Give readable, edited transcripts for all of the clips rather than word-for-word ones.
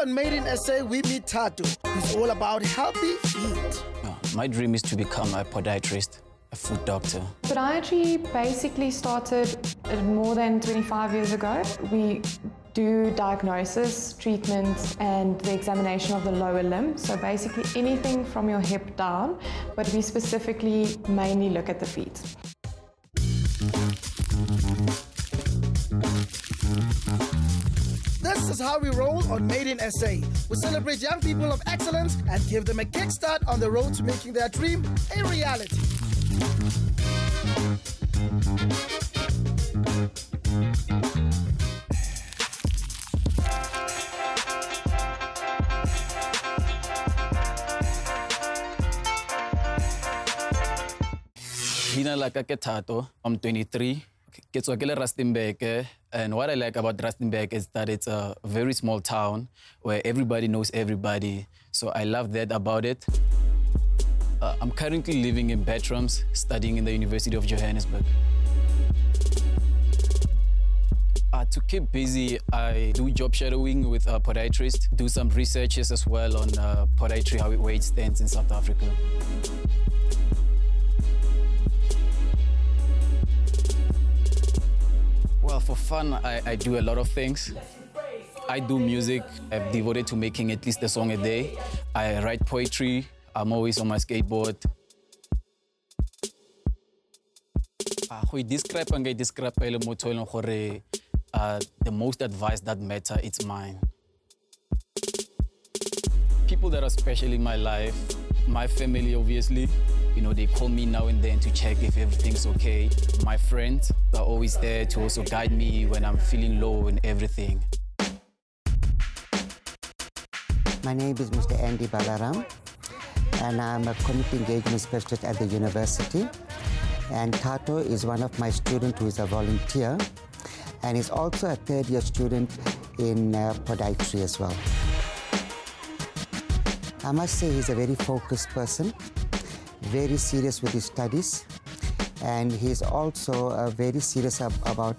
on Made in SA, we meet Thato. He's all about healthy feet. My dream is to become a podiatrist, a foot doctor. Podiatry basically started more than 25 years ago. We do diagnosis, treatment, and the examination of the lower limb. So basically anything from your hip down, but we specifically mainly look at the feet. This is how we roll on Made in SA. We celebrate young people of excellence and give them a kickstart on the road to making their dream a reality. Thato. I'm 23. And what I like about Rustenburg is that it's a very small town where everybody knows everybody. So I love that about it. I'm currently living in Bertrams, studying in the University of Johannesburg. To keep busy, I do job shadowing with a podiatrist, do some researches as well on podiatry, how it stands in South Africa. Well, for fun, I do a lot of things. I do music. I'm devoted to making at least a song a day. I write poetry. I'm always on my skateboard. The most advice that matter, it's mine. People that are special in my life, my family, obviously. You know, they call me now and then to check if everything's okay. My friends are always there to also guide me when I'm feeling low and everything. My name is Mr. Andy Balaram, and I'm a community engagement specialist at the university. And Thato is one of my students who is a volunteer, and is also a third-year student in podiatry as well. I must say he's a very focused person, very serious with his studies, and he's also very serious about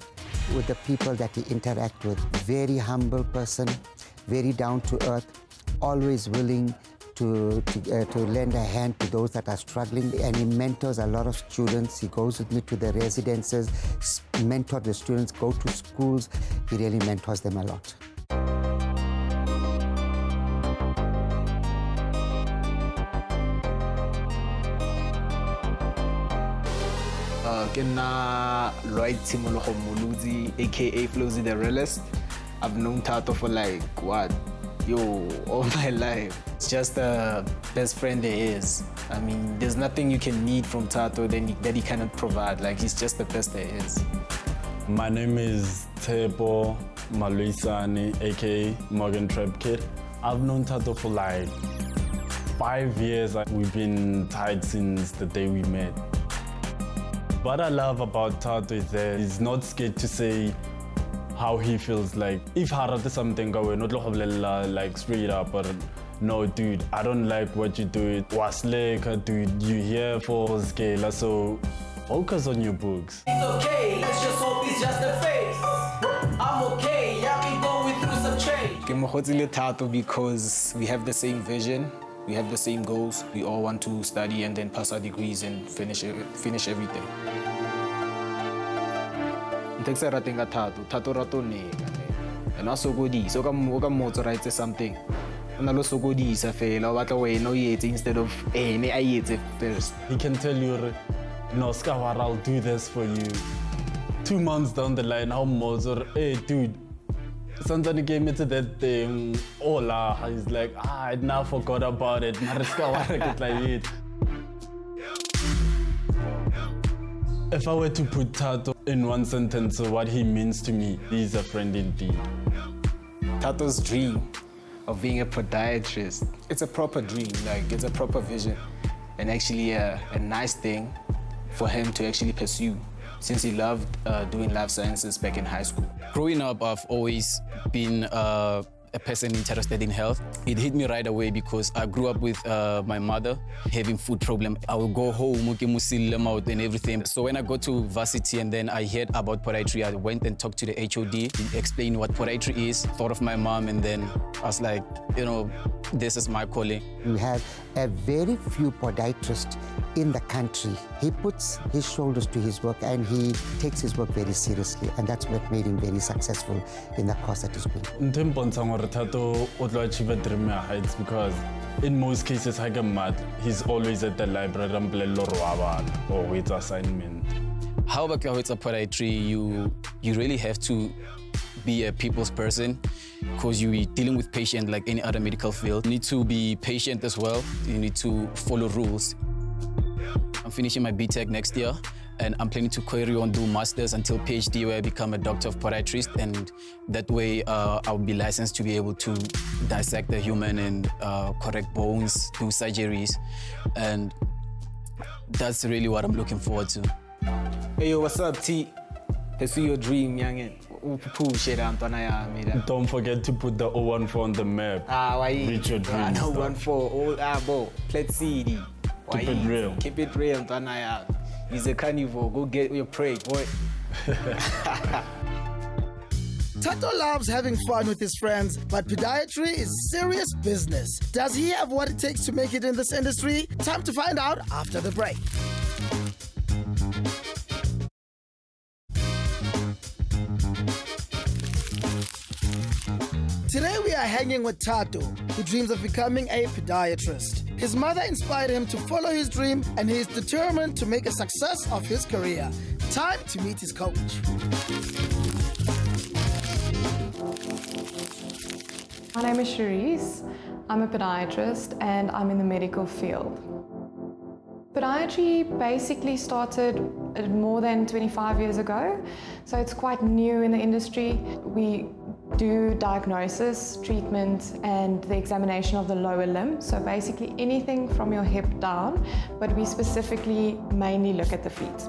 with the people that he interacts with. Very humble person, very down to earth, always willing to lend a hand to those that are struggling, and he mentors a lot of students. He goes with me to the residences, mentor the students, go to schools. He really mentors them a lot. Lloyd Timologo Muluzi, aka Flowzy the Realist. I've known Thato for like, what? All my life. It's just the best friend there is. I mean, there's nothing you can need from Thato that he cannot provide. Like, he's just the best there is. My name is Tebo Maluisani, aka Morgan Trap Kid. I've known Thato for like 5 years. We've been tied since the day we met. What I love about Thato is that he's not scared to say how he feels. Like, if harate something, not like straight up, or no, dude, I don't like what you do. Wasleka, dude, you here for scale, so focus on your books. It's okay, let's just hope it's just a phase. I'm okay, yeah, we going through some change. I'm Thato because we have the same vision. We have the same goals. We all want to study and then pass our degrees and finish everything. Thato rato nega. And also godi. So come motorize something. And also godi is a fail. What away no yet instead of I eat first. He can tell you, no, Skawar, I'll do this for you. 2 months down the line, how motor, hey, dude. Sometimes he came into that thing, hola, he's like, I now forgot about it. If I were to put Thato in one sentence, what he means to me, he's a friend indeed. Thato's dream of being a podiatrist, it's a proper dream, like it's a proper vision, and actually a nice thing for him to actually pursue, since he loved doing life sciences back in high school. Growing up, I've always been a person interested in health. It hit me right away because I grew up with my mother having food problem. I would go home, and everything. So when I got to varsity and then I heard about podiatry, I went and talked to the HOD, he explained what podiatry is, thought of my mom, and then I was like, you know, this is my calling. We have a very few podiatrists in the country. He puts his shoulders to his work and he takes his work very seriously, and that's what made him very successful in the course that he's doing. Thato would achieve a dream heights because in most cases, he's always at the library or with assignment. How about podiatry? You really have to be a people's person because you're dealing with patients like any other medical field. You need to be patient as well. You need to follow rules. I'm finishing my BTech next year, and I'm planning to carry on, do masters until PhD, where I become a doctor of podiatrist, and that way I'll be licensed to be able to dissect the human and correct bones, do surgeries, and that's really what I'm looking forward to. Hey, yo, what's up, T? Pursue your dream, youngin. Don't forget to put the 014 on the map. Reach your dreams. 014, let's see. Keep it real. Keep it real, Tanaya. He's a carnivore. Go get your prey, boy. Thato loves having fun with his friends, but podiatry is serious business. Does he have what it takes to make it in this industry? Time to find out after the break. Today we are hanging with Thato, who dreams of becoming a podiatrist. His mother inspired him to follow his dream, and he is determined to make a success of his career. Time to meet his coach. My name is Charisse. I'm a podiatrist and I'm in the medical field. Podiatry basically started more than 25 years ago, so it's quite new in the industry. We do diagnosis, treatment, and the examination of the lower limb, so basically anything from your hip down, but we specifically mainly look at the feet.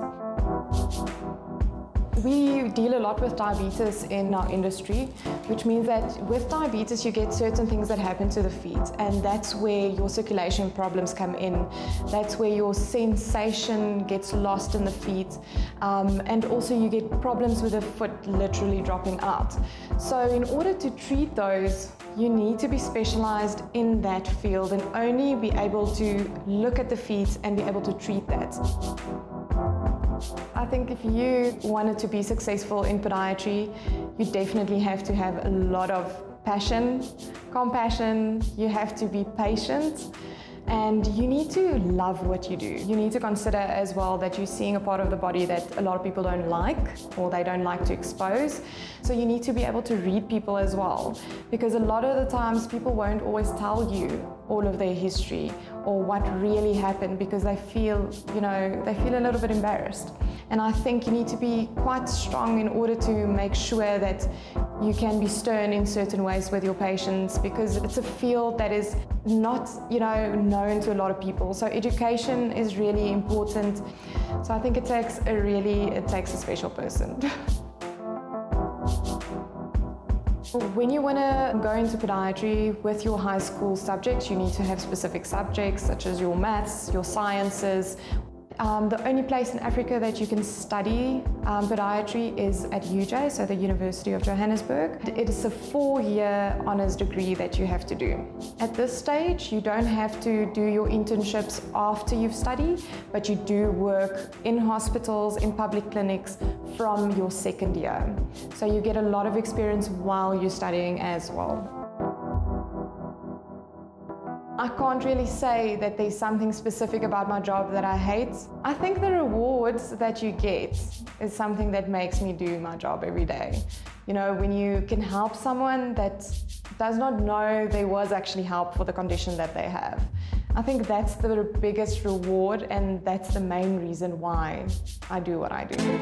We deal a lot with diabetes in our industry, which means that with diabetes you get certain things that happen to the feet, and that's where your circulation problems come in. That's where your sensation gets lost in the feet, and also you get problems with the foot literally dropping out. So in order to treat those, you need to be specialized in that field and only be able to look at the feet and be able to treat that. I think if you wanted to be successful in podiatry, you definitely have to have a lot of passion, compassion, you have to be patient, and you need to love what you do. You need to consider as well that you're seeing a part of the body that a lot of people don't like or they don't like to expose. So you need to be able to read people as well, because a lot of the times people won't always tell you all of their history or what really happened because they feel, you know, they feel a little bit embarrassed. And I think you need to be quite strong in order to make sure that you can be stern in certain ways with your patients, because it's a field that is not, you know, known to a lot of people. So education is really important. So I think it takes a special person. When you want to go into podiatry with your high school subjects, you need to have specific subjects such as your maths, your sciences. The only place in Africa that you can study podiatry is at UJ, so the University of Johannesburg. It is a 4-year honours degree that you have to do. At this stage, you don't have to do your internships after you've studied, but you do work in hospitals, in public clinics from your 2nd year. So you get a lot of experience while you're studying as well. I can't really say that there's something specific about my job that I hate. I think the rewards that you get is something that makes me do my job every day. You know, when you can help someone that does not know there was actually help for the condition that they have. I think that's the biggest reward, and that's the main reason why I do what I do.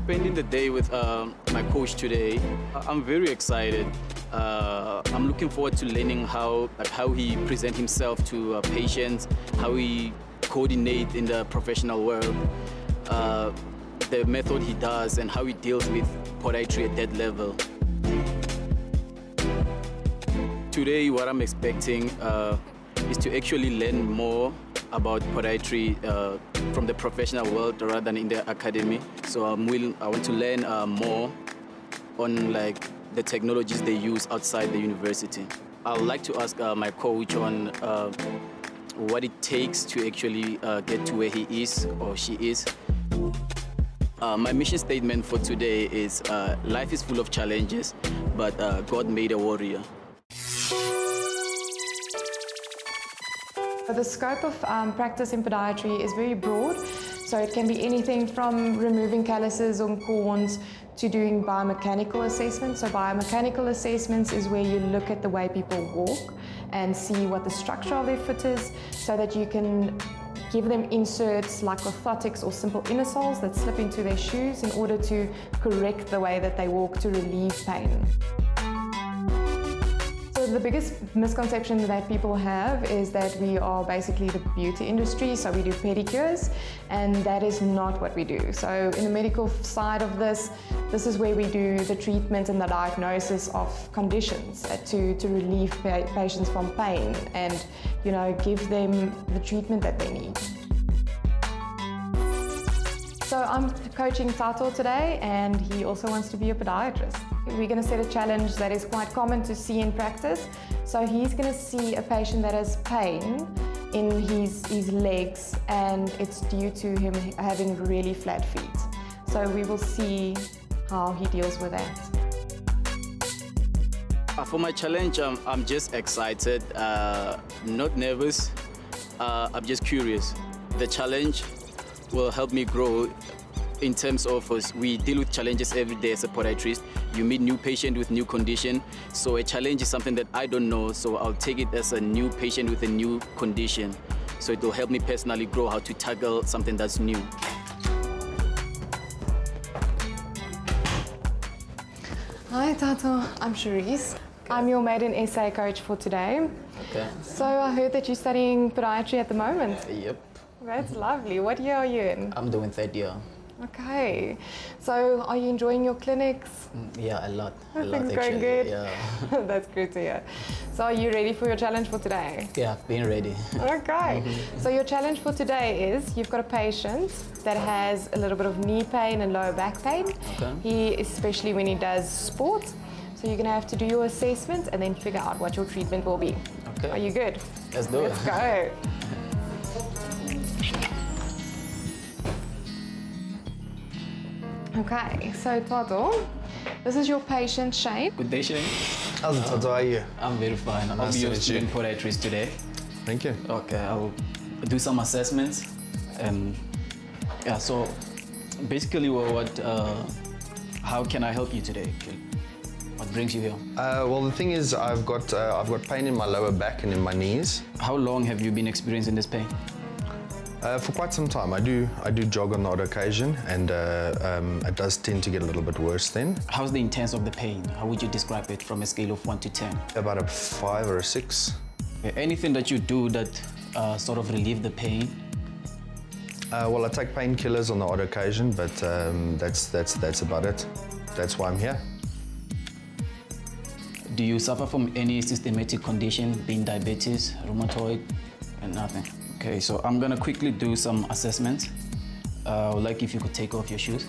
Spending the day with my coach today, I'm very excited. I'm looking forward to learning how he presents himself to patients, how he coordinates in the professional world. the method he does and how he deals with podiatry at that level. Today, what I'm expecting is to actually learn more about podiatry from the professional world rather than in the academy. So I want to learn more on like the technologies they use outside the university. I'd like to ask my coach on what it takes to actually get to where he is or she is. My mission statement for today is life is full of challenges, but God made a warrior. The scope of practice in podiatry is very broad, so it can be anything from removing calluses on corns to doing biomechanical assessments. So biomechanical assessments is where you look at the way people walk and see what the structure of their foot is, so that you can give them inserts like orthotics or simple inner soles that slip into their shoes in order to correct the way that they walk to relieve pain. So the biggest misconception that people have is that we are basically the beauty industry, so we do pedicures, and that is not what we do. So in the medical side of this is where we do the treatment and the diagnosis of conditions to relieve patients from pain and, you know, give them the treatment that they need. So I'm coaching Thato today, and he also wants to be a podiatrist. We're going to set a challenge that is quite common to see in practice. So he's going to see a patient that has pain in his legs, and it's due to him having really flat feet. So we will see how he deals with that. For my challenge, I'm just excited, not nervous. I'm just curious. The challenge will help me grow in terms of we deal with challenges every day as a podiatrist. You meet new patient with new condition. So a challenge is something that I don't know, so I'll take it as a new patient with a new condition. So it will help me personally grow how to tackle something that's new. Hi Thato, I'm Charisse. Okay. I'm your maiden SA coach for today. Okay. So I heard that you're studying podiatry at the moment. Yep. That's lovely. What year are you in? I'm doing third year. Okay. So are you enjoying your clinics? Yeah, a lot. Things going good? Yeah. That's good to hear. So are you ready for your challenge for today? Yeah, I've been ready. Okay. So your challenge for today is you've got a patient that has a little bit of knee pain and lower back pain. Okay. Especially when he does sport. So you're going to have to do your assessment and then figure out what your treatment will be. Okay. Are you good? Let's do it. Let's go. Okay, so Thato, this is your patient Shane. Good day, Shane. How's it, Thato? How are you? I'm very fine. I'll be your student podiatrist today. Thank you. Okay, I'll do some assessments. Yeah, so basically how can I help you today? What brings you here? Well, the thing is, I've got pain in my lower back and in my knees. How long have you been experiencing this pain? For quite some time. I do jog on the odd occasion, and it does tend to get a little bit worse then. How's the intense of the pain? How would you describe it from a scale of 1 to 10? About a 5 or a 6. Okay. Anything that you do that sort of relieve the pain? Well, I take painkillers on the odd occasion, but that's about it. That's why I'm here. Do you suffer from any systematic condition, being diabetes, rheumatoid, and nothing? Okay, so I'm gonna quickly do some assessments. I would like if you could take off your shoes.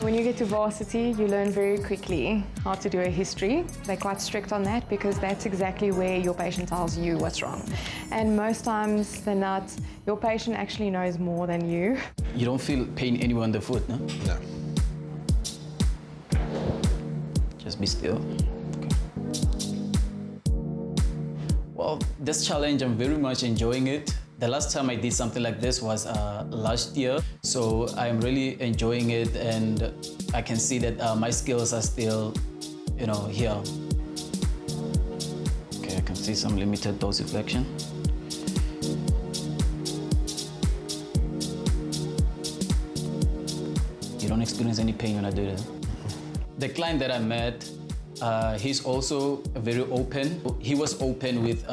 When you get to varsity, you learn very quickly how to do a history. They're quite strict on that because that's exactly where your patient tells you what's wrong. And most times than not, your patient actually knows more than you. You don't feel pain anywhere on the foot, no? No. Just be still. Well, this challenge, I'm very much enjoying it. The last time I did something like this was last year, so I'm really enjoying it, and I can see that my skills are still, here. Okay, I can see some limited dorsiflexion. You don't experience any pain when I do that? The client that I met, he's also very open. He was open with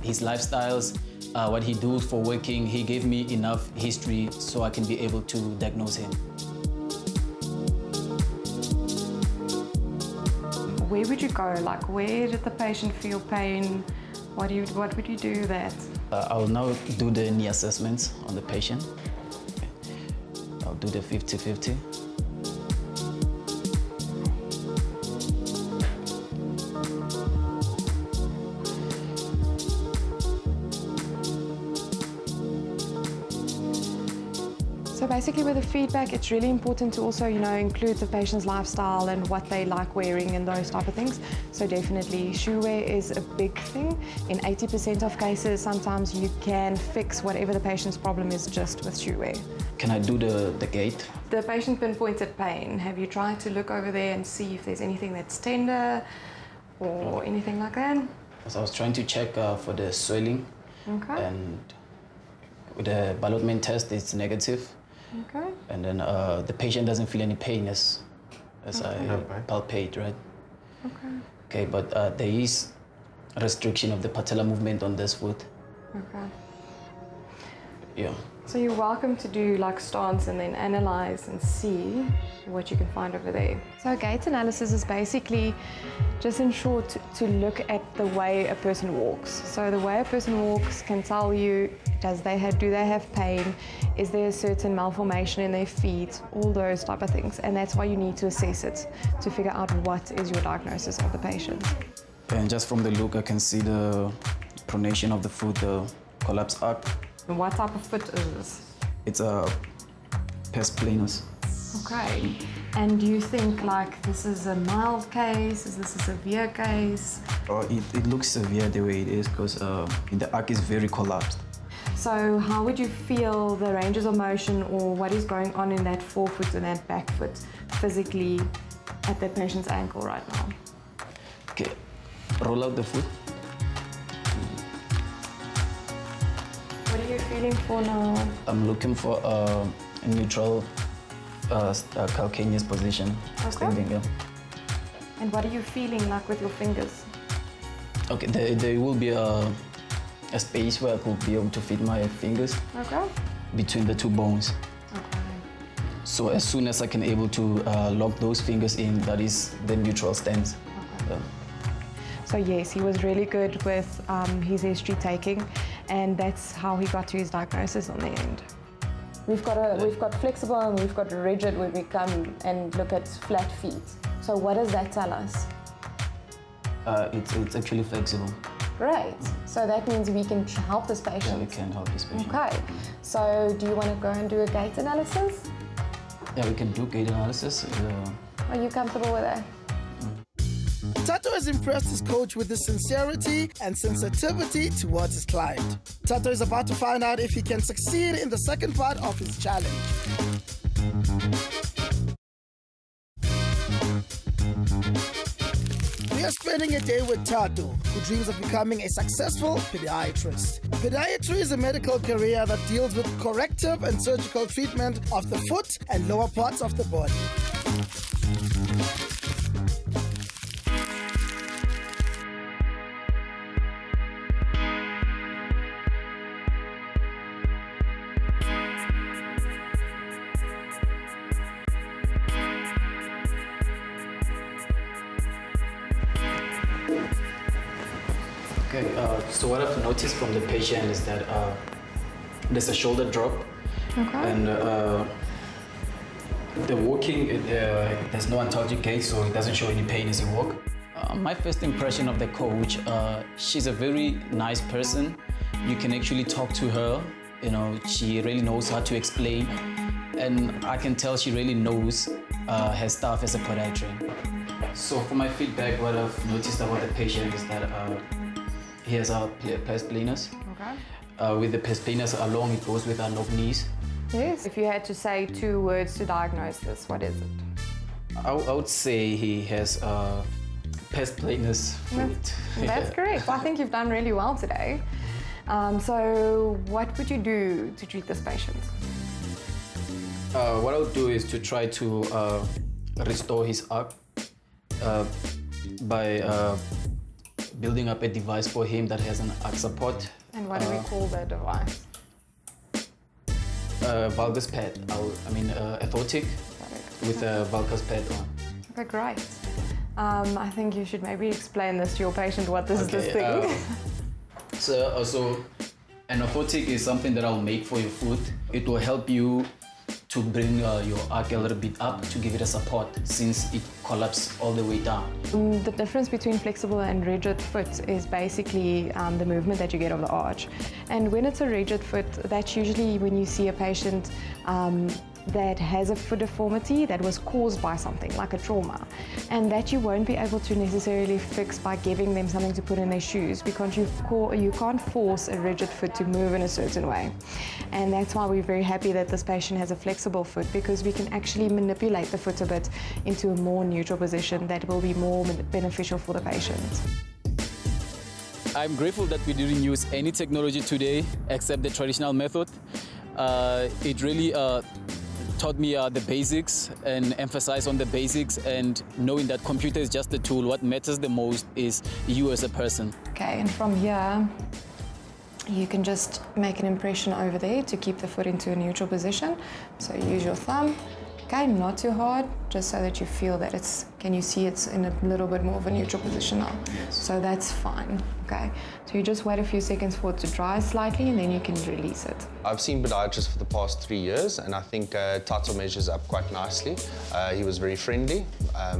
his lifestyles, what he does for working. He gave me enough history so I can be able to diagnose him. would you go? Like, where did the patient feel pain? What would you do that? I will now do the knee assessments on the patient. I'll do the 50-50. So basically with the feedback, it's really important to also, include the patient's lifestyle and what they like wearing and those type of things. So definitely shoe wear is a big thing. In 80% of cases, sometimes you can fix whatever the patient's problem is just with shoe wear. Can I do the gait? The patient pinpointed pain. Have you tried to look over there and see if there's anything that's tender or anything like that? So I was trying to check for the swelling. Okay. And with the Ballotman test, it's negative. Okay. And then the patient doesn't feel any pain as I palpate, right? Okay. Okay, but there is a restriction of the patellar movement on this foot. Okay. Yeah. So you're welcome to do like stance and then analyze and see what you can find over there. So gait analysis is basically just in short to look at the way a person walks. So the way a person walks can tell you, do they have pain? Is there a certain malformation in their feet? All those type of things. And that's why you need to assess it to figure out what is your diagnosis of the patient. And just from the look, I can see the pronation of the foot, the collapse arc. And what type of foot is this? It's a pes planus. Okay. And do you think like this is a mild case? Is this a severe case? It looks severe the way it is because the arc is very collapsed. So how would you feel the ranges of motion or what is going on in that forefoot and that back foot physically at the patient's ankle right now? Okay, roll out the foot. What are you feeling for now? I'm looking for a neutral calcaneus position. Okay. Standing, yeah. And what are you feeling like with your fingers? Okay, there will be a space where I could be able to fit my fingers between the two bones. Okay. So as soon as I can able to lock those fingers in, that is the neutral stance. Okay. So yes, he was really good with his history taking, and that's how he got to his diagnosis on the end. We've got flexible and we've got rigid where we come and look at flat feet. So what does that tell us? It's actually flexible. Great. So that means we can help this patient. Yeah, we can help this patient. Okay. So do you want to go and do a gait analysis? Yeah, we can do gait analysis. Are you comfortable with that? Thato has impressed his coach with his sincerity and sensitivity towards his client. Thato is about to find out if he can succeed in the second part of his challenge. We are spending a day with Thato, who dreams of becoming a successful podiatrist. Podiatry is a medical career that deals with corrective and surgical treatment of the foot and lower parts of the body. Okay, so what I've noticed from the patient is that there's a shoulder drop. Okay. And the walking, there's no antalgic gait, so it doesn't show any pain as you walk. My first impression of the coach, she's a very nice person. You can actually talk to her. You know, she really knows how to explain. And I can tell she really knows her staff as a podiatrist. So for my feedback, what I've noticed about the patient is that he has a pes planus. Okay. With the pes planus along, it goes with our knock knees. Yes. If you had to say 2 words to diagnose this, what is it? I would say he has pes planus foot. That's correct. I think you've done really well today. So what would you do to treat this patient? What I would do is to try to restore his arc by building up a device for him that has an arc support. And what do we call the device? Valgus pad, a thotic with a valgus pad on. Okay, great. I think you should maybe explain this to your patient, what this is this thing. So an orthotic is something that I'll make for your foot. It will help you to bring your arch a little bit up to give it a support since it collapses all the way down. The difference between flexible and rigid foot is basically the movement that you get of the arch. And when it's a rigid foot, that's usually when you see a patient that has a foot deformity that was caused by something like a trauma, and that you won't be able to necessarily fix by giving them something to put in their shoes, because you can't force a rigid foot to move in a certain way. And that's why we're very happy that this patient has a flexible foot, because we can actually manipulate the foot a bit into a more neutral position that will be more beneficial for the patient. I'm grateful that we didn't use any technology today except the traditional method. It really taught me the basics and emphasized on the basics, and knowing that computer is just a tool. What matters the most is you as a person. Okay, and from here, you can just make an impression over there to keep the foot into a neutral position. So use your thumb. Okay, not too hard, just so that you feel that it's, can you see it's in a little bit more of a neutral position now? Yes. So that's fine, okay? So you just wait a few seconds for it to dry slightly, and then you can release it. I've seen podiatrists for the past 3 years, and I think Thato measures up quite nicely. He was very friendly, a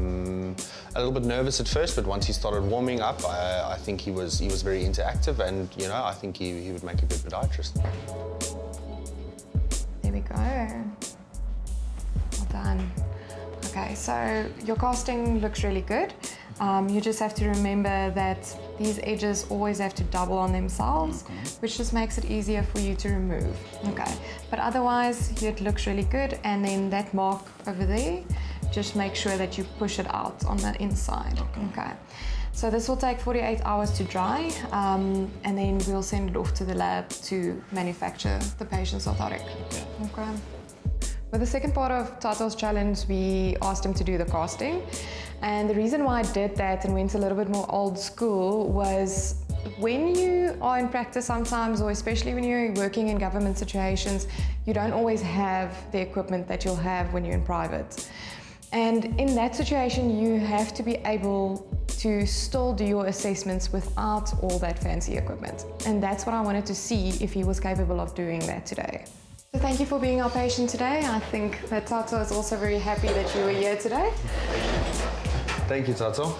little bit nervous at first, but once he started warming up, I think he was very interactive, and you know, I think he would make a good podiatrist. There we go. Done. Okay, so your casting looks really good. You just have to remember that these edges always have to double on themselves, which just makes it easier for you to remove. Okay, but otherwise it looks really good. And then that mark over there, just make sure that you push it out on the inside. Okay. So this will take 48 hours to dry, and then we'll send it off to the lab to manufacture the patient's orthotic. Okay. With the second part of Thato's challenge, we asked him to do the casting. And the reason why I did that and went a little bit more old school was when you are in practice sometimes, or especially when you're working in government situations, you don't always have the equipment that you'll have when you're in private. And in that situation, you have to be able to still do your assessments without all that fancy equipment. And that's what I wanted to see if he was capable of doing that today. So thank you for being our patient today. I think that Thato is also very happy that you were here today. Thank you, Thato.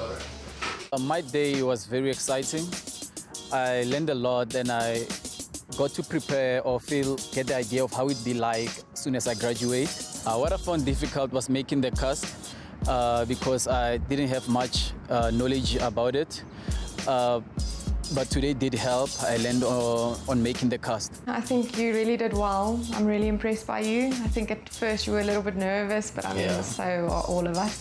My day was very exciting. I learned a lot, and I got to prepare or get the idea of how it'd be like as soon as I graduate. What I found difficult was making the cast because I didn't have much knowledge about it. But today did help. I learned on making the cast. I think you really did well. I'm really impressed by you. I think at first you were a little bit nervous, but I mean, so are all of us.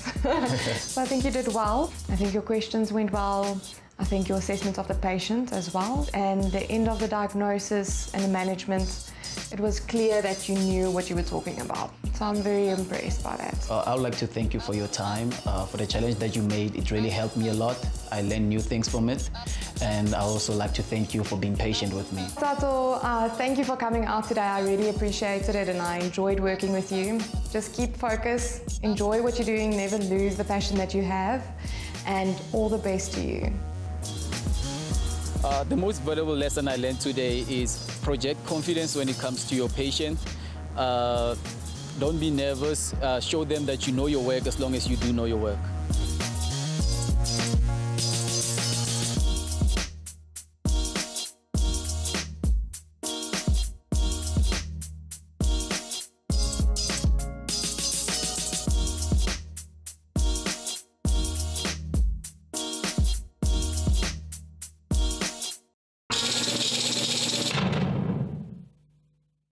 So I think you did well. I think your questions went well. I think your assessment of the patient as well. And the end of the diagnosis and the management, it was clear that you knew what you were talking about. So I'm very impressed by that. I would like to thank you for your time, for the challenge that you made. It really helped me a lot. I learned new things from it. And I also like to thank you for being patient with me. Thato, thank you for coming out today. I really appreciated it, and I enjoyed working with you. Just keep focused, enjoy what you're doing, never lose the passion that you have, and all the best to you. The most valuable lesson I learned today is project confidence when it comes to your patient. Don't be nervous. Show them that you know your work as long as you do know your work.